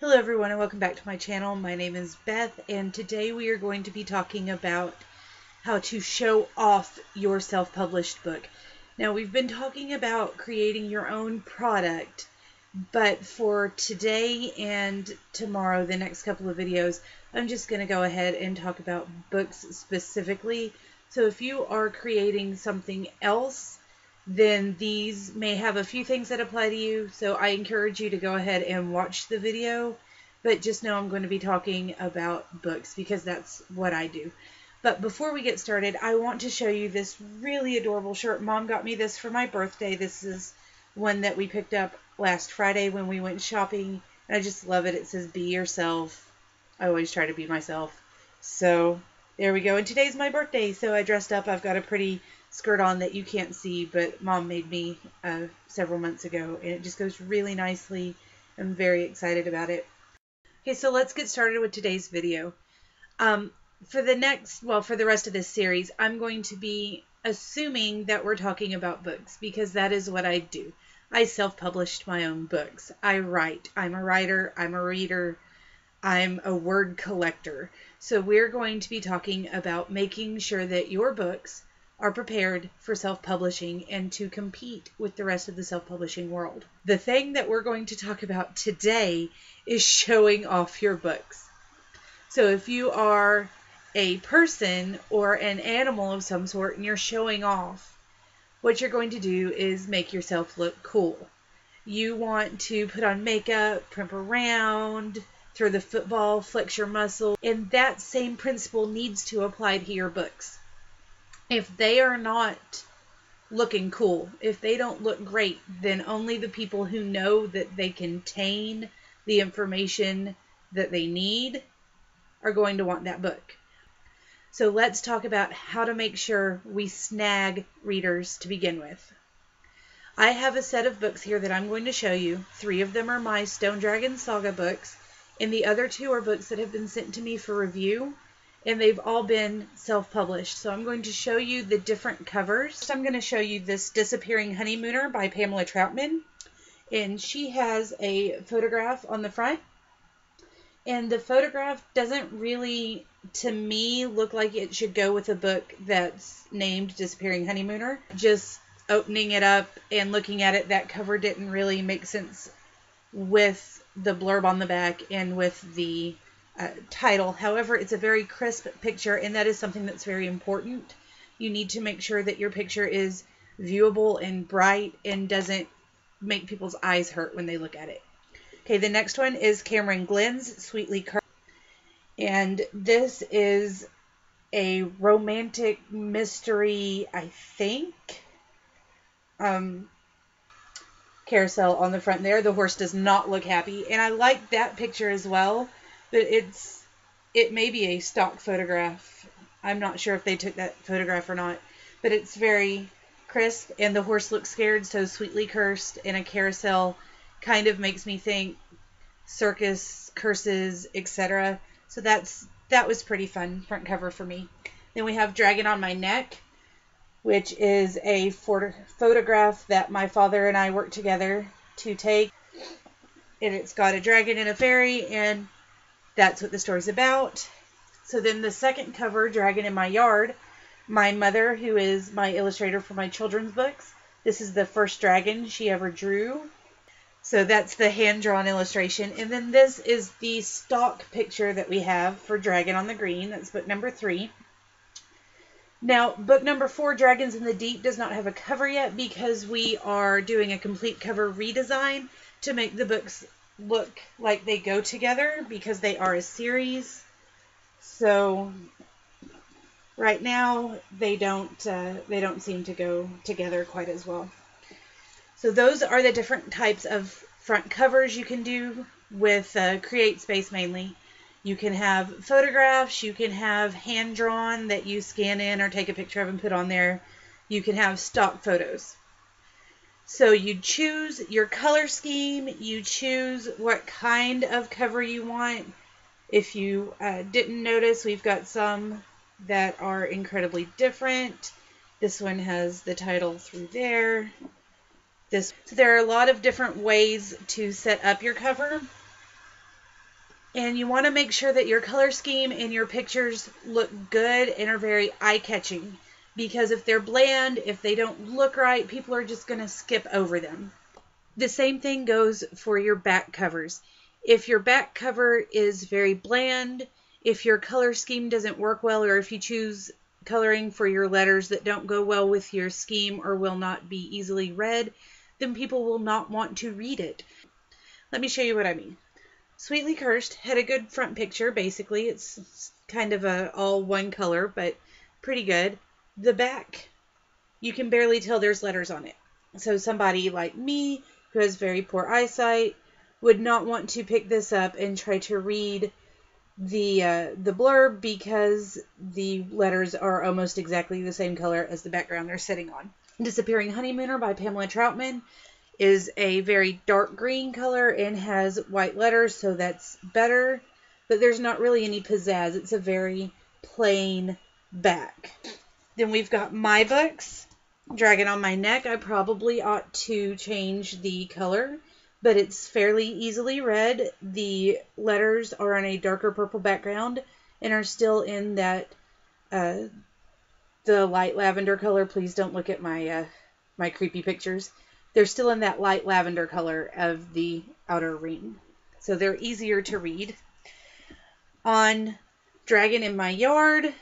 Hello everyone and welcome back to my channel. My name is Beth and today we are going to be talking about how to show off your self-published book. Now we've been talking about creating your own product, but for today and tomorrow, the next couple of videos, I'm just going to go ahead and talk about books specifically. So if you are creating something else, then these may have a few things that apply to you. So I encourage you to go ahead and watch the video, but just know I'm going to be talking about books because that's what I do. But before we get started, I want to show you this really adorable shirt. Mom got me this for my birthday. This is one that we picked up last Friday when we went shopping. And I just love it. It says, "Be yourself." I always try to be myself. So there we go. And today's my birthday, so I dressed up. I've got a pretty skirt on that you can't see, but Mom made me several months ago, and it just goes really nicely. I'm very excited about it. Okay, so let's get started with today's video. For the rest of this series, I'm going to be assuming that we're talking about books because that is what I do. I self-published my own books. I write. I'm a writer. I'm a reader. I'm a word collector. So we're going to be talking about making sure that your books are prepared for self-publishing and to compete with the rest of the self-publishing world. The thing that we're going to talk about today is showing off your books. So if you are a person or an animal of some sort and you're showing off, what you're going to do is make yourself look cool. You want to put on makeup, primp around, throw the football, flex your muscle, and that same principle needs to apply to your books. If they are not looking cool, if they don't look great, then only the people who know that they contain the information that they need are going to want that book. So let's talk about how to make sure we snag readers to begin with. I have a set of books here that I'm going to show you. 3 of them are my Stone Dragon Saga books, and the other 2 are books that have been sent to me for review. And they've all been self-published. So I'm going to show you the different covers. First, I'm going to show you this Disappearing Honeymooner by Pamela Troutman. And she has a photograph on the front. And the photograph doesn't really, to me, look like it should go with a book that's named Disappearing Honeymooner. Just opening it up and looking at it, that cover didn't really make sense with the blurb on the back and with the title. However, it's a very crisp picture, and that is something that's very important. You need to make sure that your picture is viewable and bright and doesn't make people's eyes hurt when they look at it. Okay, the next one is Cameron Glenn's Sweetly Cursed, and this is a romantic mystery, I think. Carousel on the front there. The horse does not look happy, and I like that picture as well. But it may be a stock photograph. I'm not sure if they took that photograph or not. But it's very crisp, and the horse looks scared, so Sweetly Cursed in a carousel kind of makes me think circus, curses, etc. So that was pretty fun front cover for me. Then we have Dragon on My Neck, which is a photograph that my father and I worked together to take. And it's got a dragon and a fairy, and that's what the story's about. So then the second cover, Dragon in My Yard, my mother, who is my illustrator for my children's books, this is the first dragon she ever drew. So that's the hand-drawn illustration. And then this is the stock picture that we have for Dragon on the Green. That's book number 3. Now, book number 4, Dragons in the Deep, does not have a cover yet because we are doing a complete cover redesign to make the books look like they go together because they are a series. So right now they don't seem to go together quite as well. So those are the different types of front covers you can do with CreateSpace mainly. You can have photographs, you can have hand-drawn that you scan in or take a picture of and put on there. You can have stock photos. So you choose your color scheme, you choose what kind of cover you want. If you didn't notice, we've got some that are incredibly different. This one has the title through there. So there are a lot of different ways to set up your cover. And you want to make sure that your color scheme and your pictures look good and are very eye-catching. Because if they're bland, if they don't look right, people are just going to skip over them. The same thing goes for your back covers. If your back cover is very bland, if your color scheme doesn't work well, or if you choose coloring for your letters that don't go well with your scheme or will not be easily read, then people will not want to read it. Let me show you what I mean. Sweetly Cursed had a good front picture, basically. It's kind of a all one color, but pretty good. The back, you can barely tell there's letters on it. So somebody like me, who has very poor eyesight, would not want to pick this up and try to read the blurb because the letters are almost exactly the same color as the background they're sitting on. Disappearing Honeymooner by Pamela Troutman is a very dark green color and has white letters, so that's better, but there's not really any pizzazz. It's a very plain back. Then we've got my books. Dragon on My Neck, I probably ought to change the color, but it's fairly easily read. The letters are on a darker purple background and are still in that the light lavender color. Please don't look at my my creepy pictures. They're still in that light lavender color of the outer ring, so they're easier to read. On Dragon in My Yard,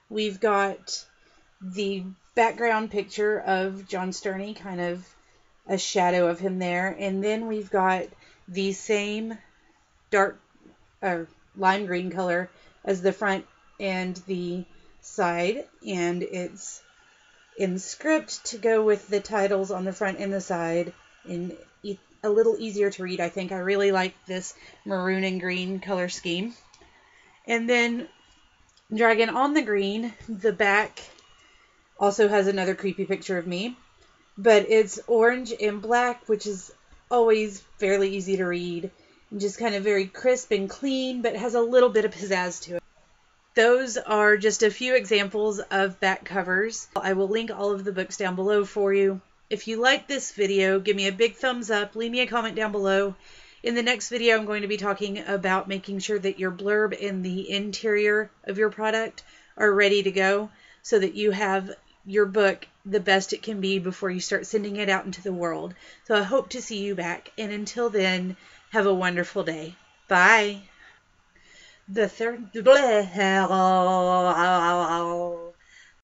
we've got the background picture of John Sterney, kind of a shadow of him there. And then we've got the same dark lime green color as the front and the side. And it's in script to go with the titles on the front and the side. And a little easier to read, I think. I really like this maroon and green color scheme. And then Dragon on the Green, the back also has another creepy picture of me, but it's orange and black, which is always fairly easy to read and just kind of very crisp and clean, but has a little bit of pizzazz to it. Those are just a few examples of back covers. I will link all of the books down below for you. If you like this video, give me a big thumbs up, leave me a comment down below. In the next video, I'm going to be talking about making sure that your blurb and the interior of your product are ready to go so that you have your book the best it can be before you start sending it out into the world. So I hope to see you back, and until then, have a wonderful day. Bye. The third